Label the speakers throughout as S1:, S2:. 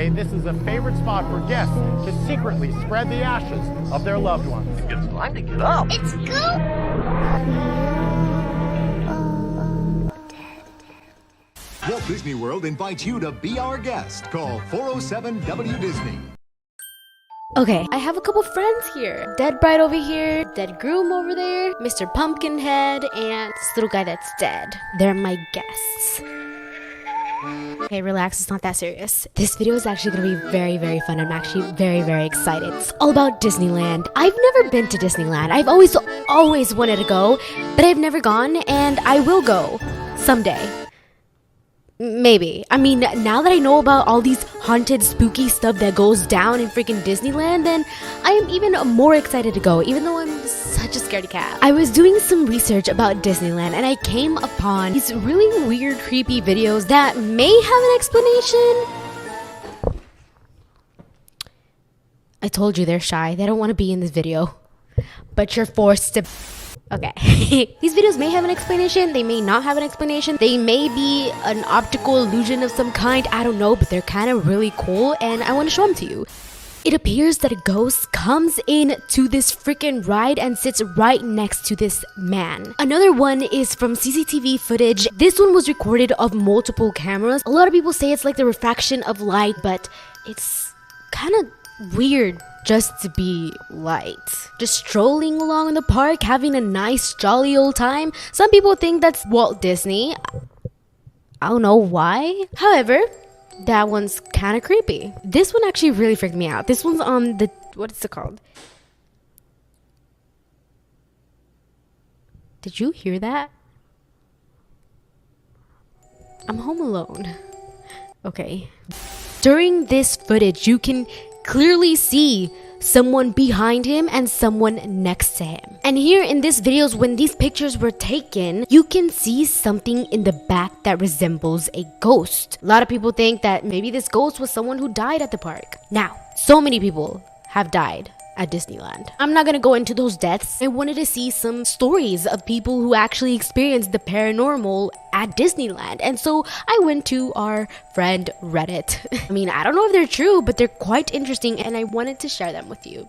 S1: say this is a favorite spot for guests to secretly spread the ashes of their loved ones.
S2: It's time to get up.
S3: It's cool.
S4: Walt Disney World invites you to be our guest. Call 407-WDisney.
S5: Okay, I have a couple friends here. Dead bride over here, dead groom over there, Mr. Pumpkinhead, and this little guy that's dead. They're my guests. Okay, relax, it's not that serious. This video is actually gonna be very, very fun. I'm actually very, very excited. It's all about Disneyland. I've never been to Disneyland. I've always wanted to go, but I've never gone, and I will go someday. Maybe. I mean, now that I know about all these haunted, spooky stuff that goes down in freaking Disneyland, then I am even more excited to go, even though I'm such a scaredy cat. I was doing some research about Disneyland, and I came upon these really weird, creepy videos that may have an explanation. I told you they're shy. They don't want to be in this video. But you're forced to... Okay, these videos may have an explanation, they may not have an explanation, they may be an optical illusion of some kind, I don't know, but they're kind of really cool and I want to show them to you. It appears that a ghost comes in to this freaking ride and sits right next to this man. Another one is from CCTV footage. This one was recorded of multiple cameras. A lot of people say it's like the refraction of light, but it's kind of weird just to be light. Just strolling along in the park, having a nice jolly old time. Some people think that's Walt Disney. I don't know why. However, that one's kind of creepy. This one actually really freaked me out. This one's on the, what is it called? Did you hear that? I'm home alone. Okay. During this footage, you can clearly see someone behind him and someone next to him. And here in these videos, when these pictures were taken, you can see something in the back that resembles a ghost. A lot of people think that maybe this ghost was someone who died at the park. Now, so many people have died at Disneyland. I'm not gonna go into those deaths. I wanted to see some stories of people who actually experienced the paranormal at Disneyland. And so I went to our friend Reddit. I mean, I don't know if they're true, but they're quite interesting and I wanted to share them with you.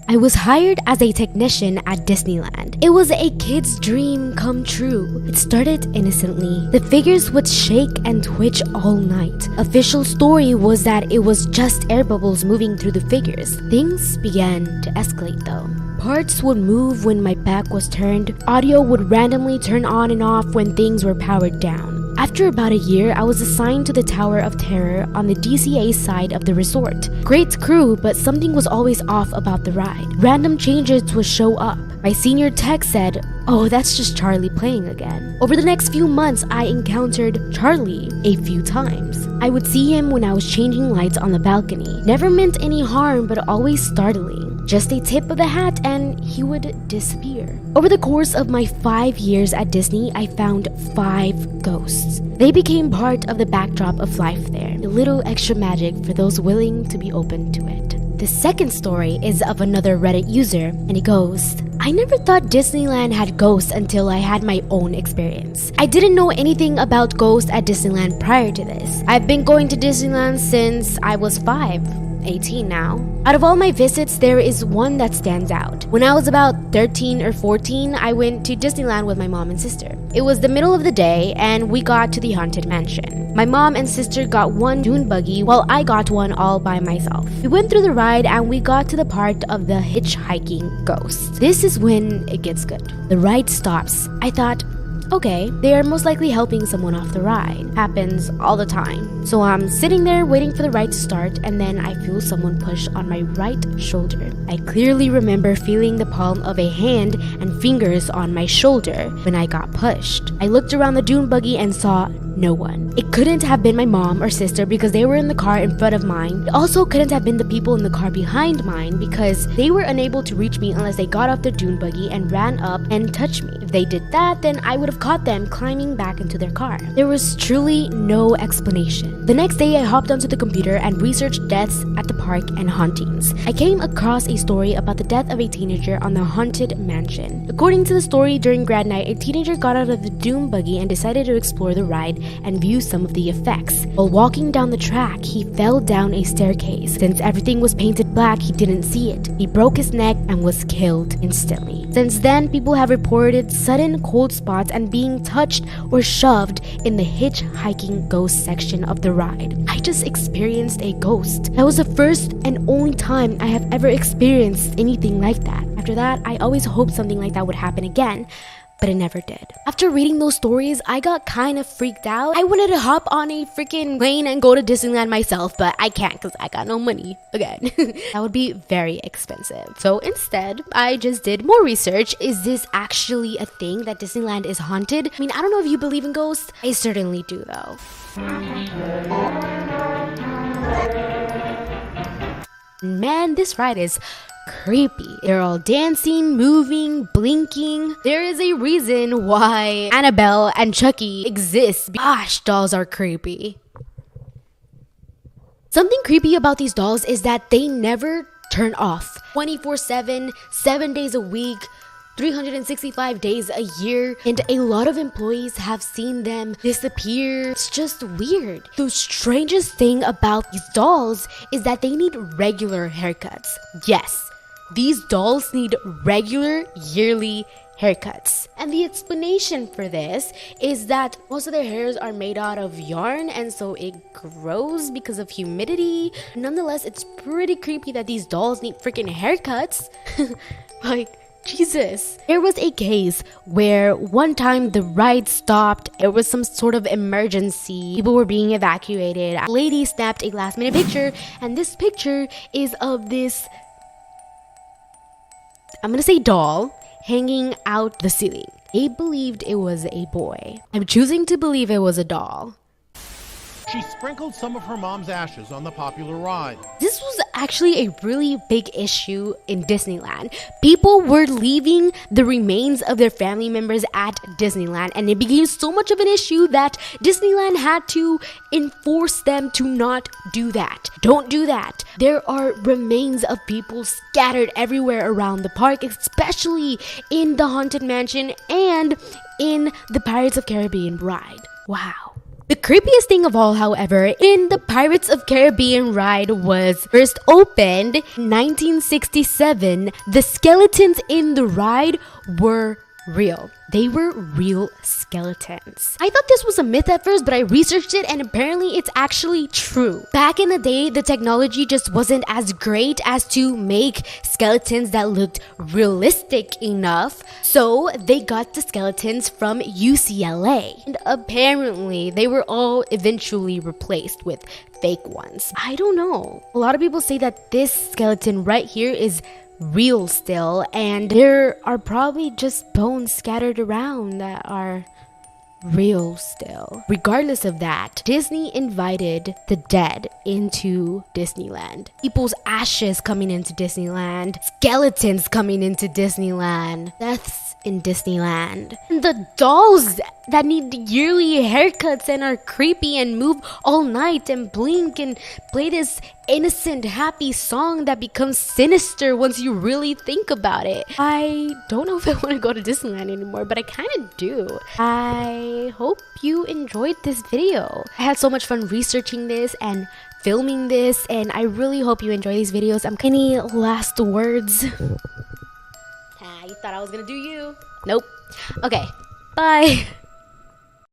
S5: I was hired as a technician at Disneyland. It was a kid's dream come true. It started innocently. The figures would shake and twitch all night. Official story was that it was just air bubbles moving through the figures. Things began to escalate though. Parts would move when my back was turned. Audio would randomly turn on and off when things were powered down. After about a year, I was assigned to the Tower of Terror on the DCA side of the resort. Great crew, but something was always off about the ride. Random changes would show up. My senior tech said, "Oh, that's just Charlie playing again." Over the next few months, I encountered Charlie a few times. I would see him when I was changing lights on the balcony. Never meant any harm, but always startling. Just a tip of the hat and he would disappear. Over the course of my 5 years at Disney, I found 5 ghosts. They became part of the backdrop of life there. A little extra magic for those willing to be open to it. The second story is of another Reddit user, and it goes, "I never thought Disneyland had ghosts until I had my own experience. I didn't know anything about ghosts at Disneyland prior to this. I've been going to Disneyland since I was 5. 18 now. Out of all my visits, there is one that stands out. When I was about 13 or 14, I went to Disneyland with my mom and sister. It was the middle of the day and we got to the Haunted Mansion. My mom and sister got one dune buggy while I got one all by myself. We went through the ride and we got to the part of the hitchhiking ghosts. This is when it gets good. The ride stops. I thought, okay, they are most likely helping someone off the ride. Happens all the time. So I'm sitting there waiting for the ride to start and then I feel someone push on my right shoulder. I clearly remember feeling the palm of a hand and fingers on my shoulder when I got pushed. I looked around the dune buggy and saw no one. It couldn't have been my mom or sister because they were in the car in front of mine. It also couldn't have been the people in the car behind mine because they were unable to reach me unless they got off their dune buggy and ran up and touched me. If they did that, then I would have caught them climbing back into their car. There was truly no explanation. The next day, I hopped onto the computer and researched deaths at the park and hauntings. I came across a story about the death of a teenager on the Haunted Mansion. According to the story, during grad night, a teenager got out of the dune buggy and decided to explore the ride and view some of the effects. While walking down the track, he fell down a staircase. Since everything was painted black, he didn't see it. He broke his neck and was killed instantly. Since then, people have reported sudden cold spots and being touched or shoved in the hitchhiking ghost section of the ride. I just experienced a ghost. That was the first and only time I have ever experienced anything like that. After that, I always hoped something like that would happen again, but it never did. After reading those stories, I got kind of freaked out. I wanted to hop on a freaking plane and go to Disneyland myself, but I can't because I got no money again. That would be very expensive. So instead, I just did more research. Is this actually a thing that Disneyland is haunted? I mean, I don't know if you believe in ghosts. I certainly do though. Man, this ride is creepy. They're all dancing, moving, blinking. There is a reason why Annabelle and Chucky exist. Gosh, dolls are creepy. Something creepy about these dolls is that they never turn off. 24/7, 7 days a week, 365 days a year, and a lot of employees have seen them disappear. It's just weird. The strangest thing about these dolls is that they need regular haircuts. Yes, these dolls need regular yearly haircuts. And the explanation for this is that most of their hairs are made out of yarn, and so it grows because of humidity. Nonetheless, it's pretty creepy that these dolls need freaking haircuts. Like, Jesus. There was a case where one time the ride stopped. It was some sort of emergency. People were being evacuated. A lady snapped a last minute picture, and this picture is of this, I'm gonna say doll, hanging out the ceiling. They believed it was a boy. I'm choosing to believe it was a doll.
S1: She sprinkled some of her mom's ashes on the popular ride.
S5: This was actually a really big issue in Disneyland. People were leaving the remains of their family members at Disneyland, and it became so much of an issue that Disneyland had to enforce them to not do that. Don't do that. There are remains of people scattered everywhere around the park, especially in the Haunted Mansion and in the Pirates of Caribbean ride. Wow. The creepiest thing of all, however, in the Pirates of Caribbean ride was first opened in 1967. The skeletons in the ride were real. They were real skeletons. I thought this was a myth at first, but I researched it and apparently it's actually true. Back in the day, the technology just wasn't as great as to make skeletons that looked realistic enough. So they got the skeletons from UCLA. And apparently they were all eventually replaced with fake ones. I don't know. A lot of people say that this skeleton right here is real still, and there are probably just bones scattered around that are real still. Regardless of that, Disney invited the dead into Disneyland. People's ashes coming into Disneyland, skeletons coming into Disneyland, deaths in Disneyland, and the dolls that need yearly haircuts and are creepy and move all night and blink and play this innocent, happy song that becomes sinister once you really think about it. I don't know if I want to go to Disneyland anymore, but I kind of do. I hope you enjoyed this video. I had so much fun researching this and filming this, and I really hope you enjoy these videos. Any last words? You thought I was gonna do you? Nope. Okay, bye.